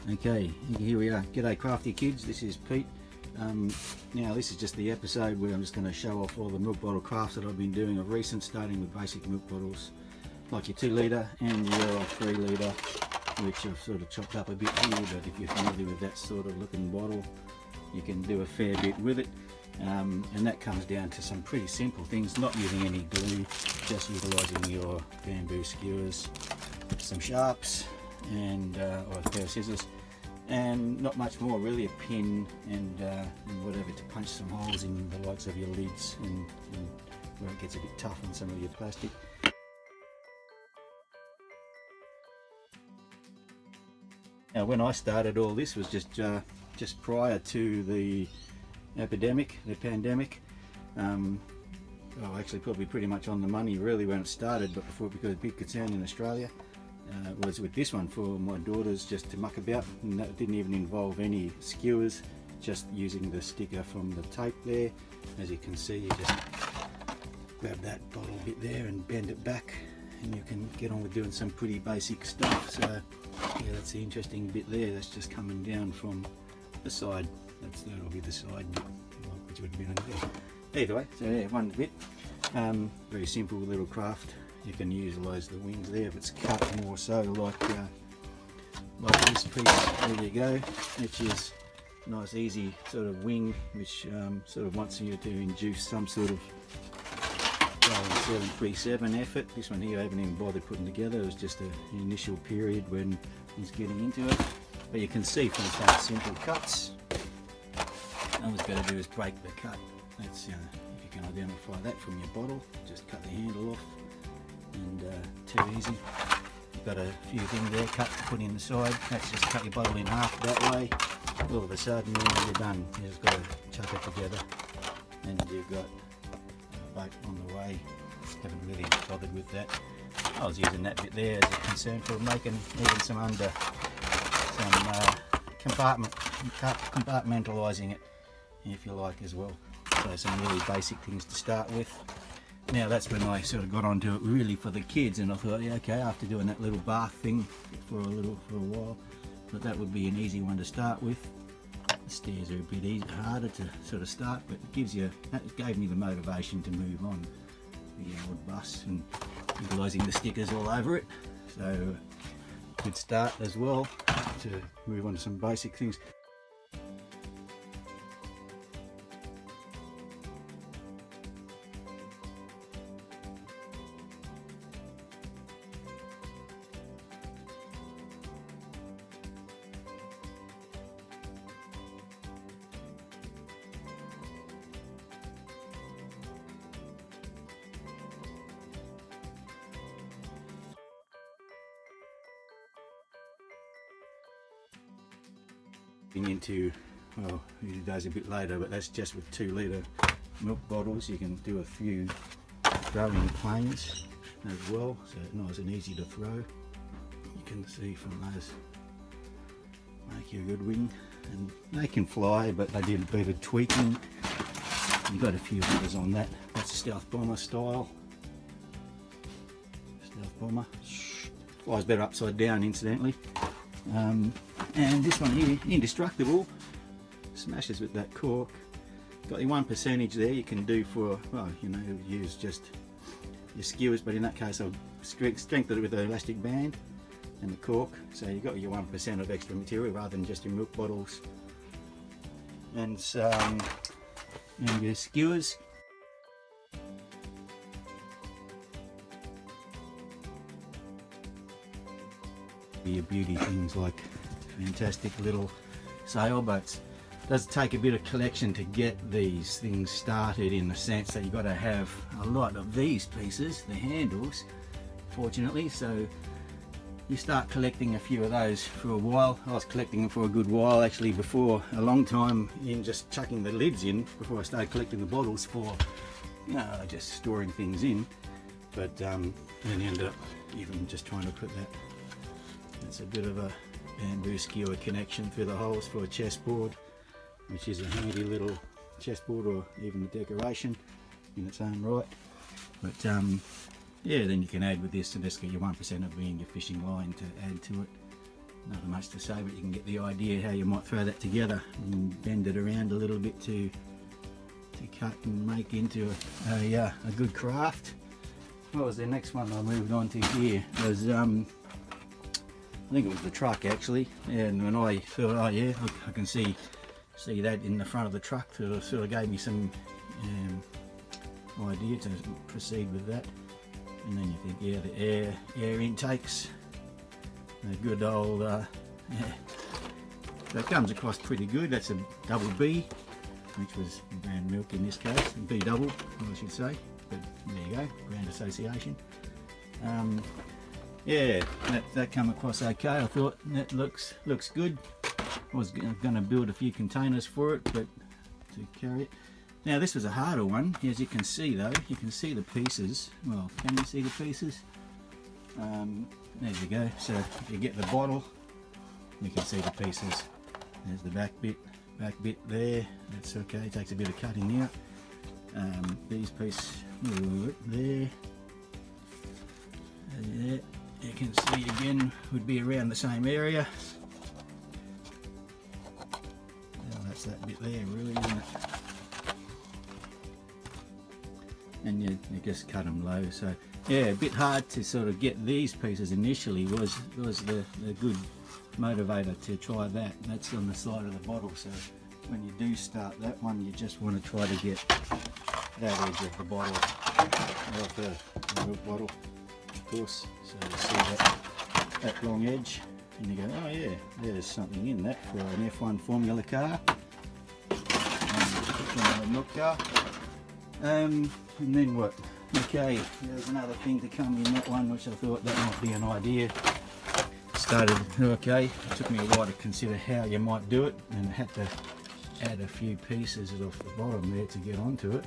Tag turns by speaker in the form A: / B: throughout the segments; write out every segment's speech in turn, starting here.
A: Okay, here we are. G'day crafty kids, this is Pete. Now this is just the episode where I'm just going to show off all the milk bottle crafts that I've been doing of recent, starting with basic milk bottles like your 2 litre and your 3 litre, which I've sort of chopped up a bit here, but if you're familiar with that sort of looking bottle, you can do a fair bit with it. And that comes down to some pretty simple things, not using any glue, just utilising your bamboo skewers, some sharps, and or a pair of scissors, and not much more really, a pin and whatever to punch some holes in the likes of your lids and where it gets a bit tough on some of your plastic. Now when I started, all this was just prior to the pandemic. Well, actually probably pretty much on the money really when it started, but before it became a big concern in Australia. Was with this one for my daughters, just to muck about, and that didn't even involve any skewers, just using the sticker from the tape there. As you can see, you just grab that bottle bit there and bend it back, and you can get on with doing some pretty basic stuff. So yeah, that's the interesting bit there. That's just coming down from the side. That'll be the side bit, which would have been there. Either way, so yeah, one bit. Very simple little craft. You can utilise the wings there if it's cut more so like this piece. There you go, which is a nice easy sort of wing, which sort of wants you to induce some sort of 737 effort. This one here I haven't even bothered putting together. It was just an initial period when I was getting into it. But you can see from some simple cuts, all it's got to do is break the cut. That's if you can identify that from your bottle, just cut the handle off. And too easy. You've got a few things there cut to put in the side. That's just cut your bottle in half that way. All of a sudden you're done. You just got to chuck it together, and you've got a boat on the way. Haven't really bothered with that. I was using that bit there as a concern for making even some compartmentalising it, if you like, as well. So some really basic things to start with. Now that's when I sort of got onto it really for the kids, and I thought, yeah, okay, after doing that little bath thing for a while, but that would be an easy one to start with. The stairs are a bit harder to sort of start, but that gave me the motivation to move on. The old bus and utilising the stickers all over it. So good start as well to move on to some basic things. Into, well, usually does a bit later, but that's just with 2 litre milk bottles. You can do a few throwing planes as well, so nice and easy to throw. You can see from those, make you a good wing, and they can fly, but they did a bit of tweaking. You've got a few others on that. That's a stealth bomber style. Stealth bomber flies better upside down, incidentally. And this one here, indestructible, smashes with that cork. Got your 1% there you can do for, well, you know, use just your skewers, but in that case I'll strengthen it with an elastic band and the cork, so you've got your 1% of extra material rather than just your milk bottles. And your skewers. Your beauty things like fantastic little sailboats. It does take a bit of collection to get these things started, in the sense that you've got to have a lot of these pieces, the handles, fortunately, so you start collecting a few of those for a while. I was collecting them for a good while, actually, before a long time, in just chucking the lids in before I started collecting the bottles for, you know, just storing things in. But then ended up even just trying to put that. It's a bit of a bamboo skewer connection through the holes for a chessboard, which is a handy little chessboard, or even a decoration in its own right. But yeah, then you can add with this, and just get your 1% of being your fishing line to add to it. nothing much to say, but you can get the idea how you might throw that together and bend it around a little bit to cut and make into a good craft. What was the next one I moved on to here? Was I think it was the truck actually, and when I thought, oh yeah, I can see that in the front of the truck, so it sort of gave me some idea to proceed with that. And then you think, yeah, the air intakes, a good old yeah, that comes across pretty good. That's a double B, which was brand milk in this case, B double I should say, but there you go, brand association. Yeah, that come across okay. I thought that looks good. I was going to build a few containers for it, but to carry it. Now this was a harder one, as you can see though. You can see the pieces. Well, can you see the pieces? There you go. So if you get the bottle, you can see the pieces. There's the back bit there. That's okay. It takes a bit of cutting out. These pieces there. You can see again would be around the same area. Well, that's that bit there, really, isn't it? And you just cut them low. So yeah, a bit hard to sort of get these pieces initially. Was the good motivator to try that. That's on the side of the bottle. So when you do start that one, you just want to try to get that edge of the bottle off the milk bottle, of course. So you see that long edge, and you go, oh yeah, there's something in that for an F1 Formula car, a milk car. And then what? Okay, there's another thing to come in that one, which I thought that might be an idea. Started, okay, it took me a while to consider how you might do it, and I had to add a few pieces off the bottom there to get onto it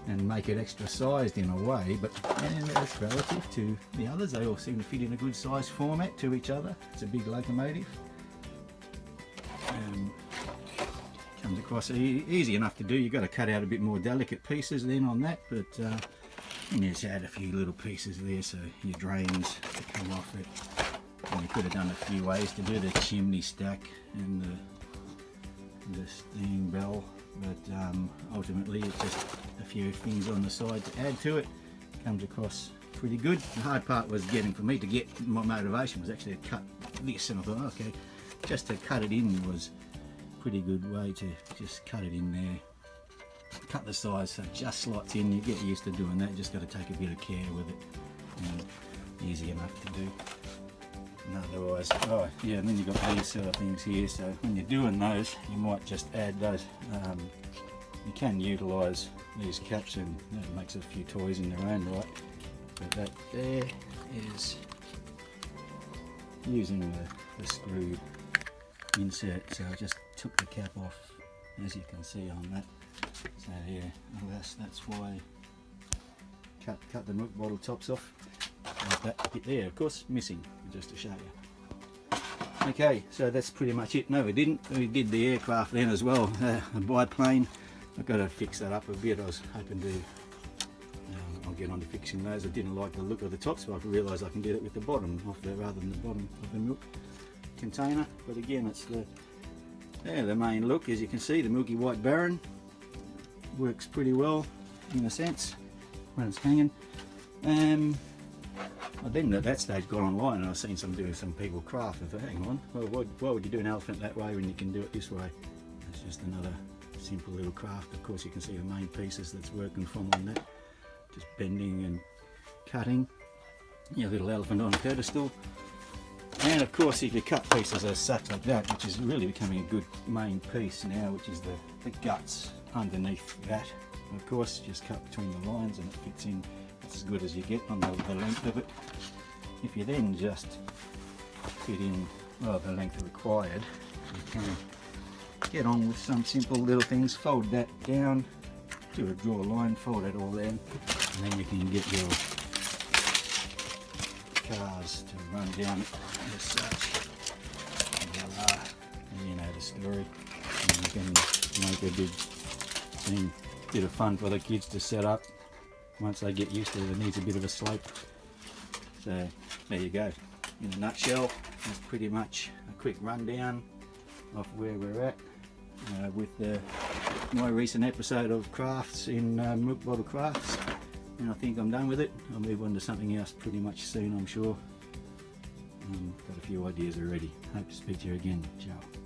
A: and make it extra sized in a way, but that's relative to the others. They all seem to fit in a good size format to each other. It's a big locomotive. Comes across easy enough to do. You've got to cut out a bit more delicate pieces then on that, but you just add a few little pieces there so your drains to come off it. And you could have done a few ways to do the chimney stack and the steam bell, but ultimately it's just a few things on the side to add to it. Comes across pretty good. The hard part was for me to get my motivation was actually to cut this, and I thought, okay, just to cut it in was pretty good way to just cut it in there. Cut the size so it just slots in. You get used to doing that. Just got to take a bit of care with it. And easy enough to do. And otherwise, oh yeah, and then you've got these sort of things here. So when you're doing those, you might just add those. You can utilise these caps, and that makes a few toys in their own right. But that there is using the screw insert, so I just took the cap off, as you can see on that. So yeah, that's why I cut the milk bottle tops off like that bit there, of course missing, just to show you. Okay, so that's pretty much it. No, we didn't. We did the aircraft then as well, the biplane. I've got to fix that up a bit. I was hoping to I'll get on to fixing those. I didn't like the look of the top, so I realised I can get it with the bottom off there rather than the bottom of the milk container. But again, it's the main look. As you can see, the Milky White Baron works pretty well in a sense when it's hanging. I then at that stage got online and I've seen some people craft. I thought, hang on, well, why would you do an elephant that way when you can do it this way? It's just another simple little craft. Of course, you can see the main pieces that's working from on that, just bending and cutting. Your little elephant on a pedestal. And of course, if you cut pieces as such like that, which is really becoming a good main piece now, which is the guts underneath that, of course, just cut between the lines and it fits in. It's as good as you get on the length of it. If you then just fit in, well, the length required, you can get on with some simple little things. Fold that down, draw a line, fold it all down, and then you can get your cars to run down as such. You know the story. And you can make a bit of fun for the kids to set up. Once they get used to it, it needs a bit of a slope. So there you go. In a nutshell, that's pretty much a quick rundown of where we're at with my recent episode of crafts in Milk Bottle Crafts, and I think I'm done with it. I'll move on to something else pretty much soon, I'm sure. Got a few ideas already. Hope to speak to you again. Ciao.